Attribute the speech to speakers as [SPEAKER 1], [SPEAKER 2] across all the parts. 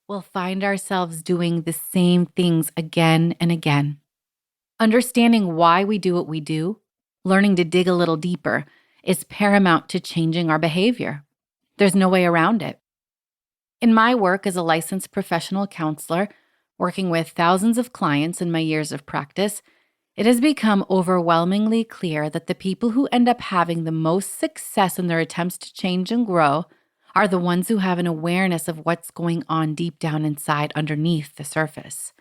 [SPEAKER 1] we'll find ourselves doing the same things again and again. Understanding why we do what we do, learning to dig a little deeper, is paramount to changing our behavior. There's no way around it. In my work as a licensed professional counselor, working with thousands of clients in my years of practice, it has become overwhelmingly clear that the people who end up having the most success in their attempts to change and grow are the ones who have an awareness of what's going on deep down inside underneath the surface.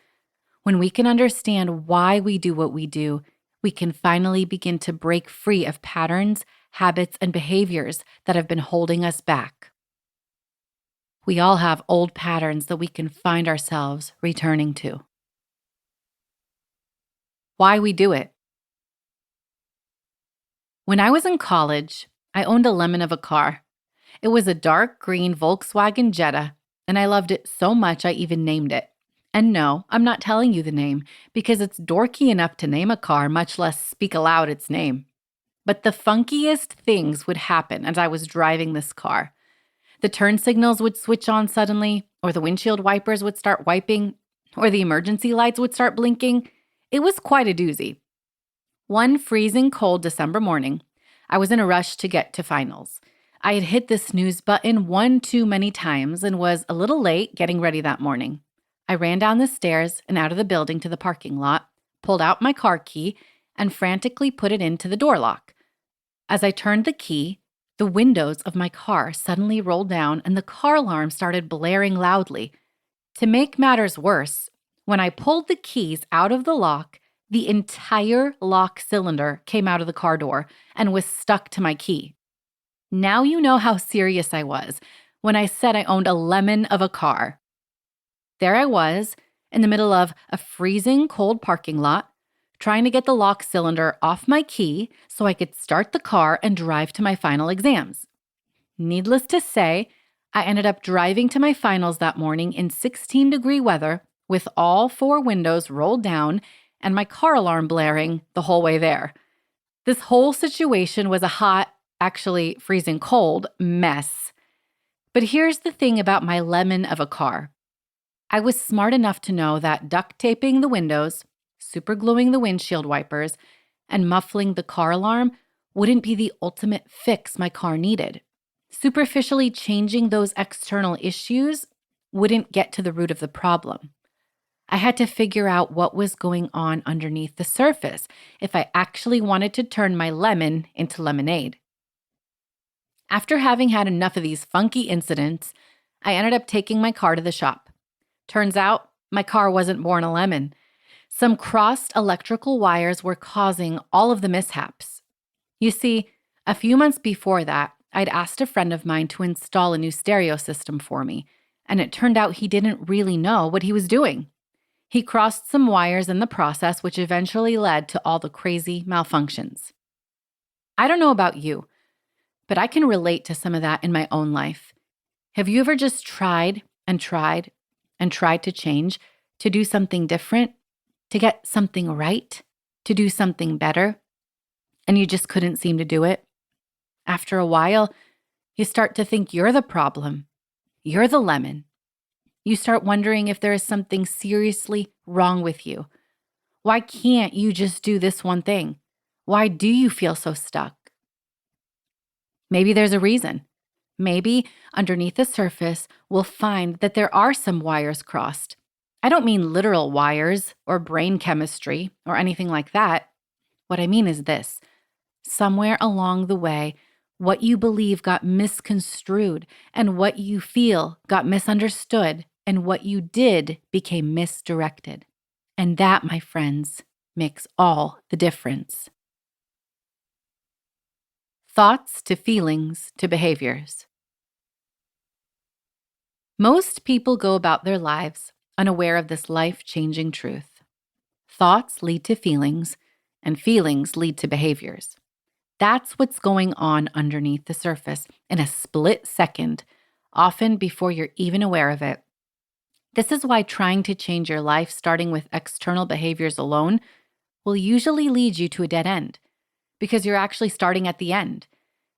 [SPEAKER 1] When we can understand why we do what we do, we can finally begin to break free of patterns, habits, and behaviors that have been holding us back. We all have old patterns that we can find ourselves returning to. Why we do it. When I was in college, I owned a lemon of a car. It was a dark green Volkswagen Jetta, and I loved it so much I even named it. And no, I'm not telling you the name because it's dorky enough to name a car, much less speak aloud its name. But the funkiest things would happen as I was driving this car. The turn signals would switch on suddenly, or the windshield wipers would start wiping, or the emergency lights would start blinking. It was quite a doozy. One freezing cold December morning, I was in a rush to get to finals. I had hit the snooze button one too many times and was a little late getting ready that morning. I ran down the stairs and out of the building to the parking lot, pulled out my car key, and frantically put it into the door lock. As I turned the key, the windows of my car suddenly rolled down and the car alarm started blaring loudly. To make matters worse, when I pulled the keys out of the lock, the entire lock cylinder came out of the car door and was stuck to my key. Now you know how serious I was when I said I owned a lemon of a car. There I was, in the middle of a freezing cold parking lot, trying to get the lock cylinder off my key so I could start the car and drive to my final exams. Needless to say, I ended up driving to my finals that morning in 16-degree weather with all 4 windows rolled down and my car alarm blaring the whole way there. This whole situation was a hot, actually freezing cold mess. But here's the thing about my lemon of a car. I was smart enough to know that duct taping the windows, supergluing the windshield wipers, and muffling the car alarm wouldn't be the ultimate fix my car needed. Superficially changing those external issues wouldn't get to the root of the problem. I had to figure out what was going on underneath the surface if I actually wanted to turn my lemon into lemonade. After having had enough of these funky incidents, I ended up taking my car to the shop. Turns out, my car wasn't born a lemon. Some crossed electrical wires were causing all of the mishaps. You see, a few months before that, I'd asked a friend of mine to install a new stereo system for me, and it turned out he didn't really know what he was doing. He crossed some wires in the process, which eventually led to all the crazy malfunctions. I don't know about you, but I can relate to some of that in my own life. Have you ever just tried and tried and tried to change, to do something different, to get something right, to do something better, and you just couldn't seem to do it? After a while, you start to think you're the problem. You're the lemon. You start wondering if there is something seriously wrong with you. Why can't you just do this one thing? Why do you feel so stuck? Maybe there's a reason. Maybe underneath the surface, we'll find that there are some wires crossed. I don't mean literal wires or brain chemistry or anything like that. What I mean is this. Somewhere along the way, what you believe got misconstrued, and what you feel got misunderstood, and what you did became misdirected. And that, my friends, makes all the difference. Thoughts to feelings to behaviors. Most people go about their lives unaware of this life-changing truth. Thoughts lead to feelings, and feelings lead to behaviors. That's what's going on underneath the surface in a split second, often before you're even aware of it. This is why trying to change your life starting with external behaviors alone will usually lead you to a dead end, because you're actually starting at the end.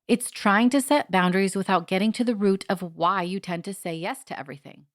[SPEAKER 1] It's trying to set boundaries without getting to the root of why you tend to say yes to everything.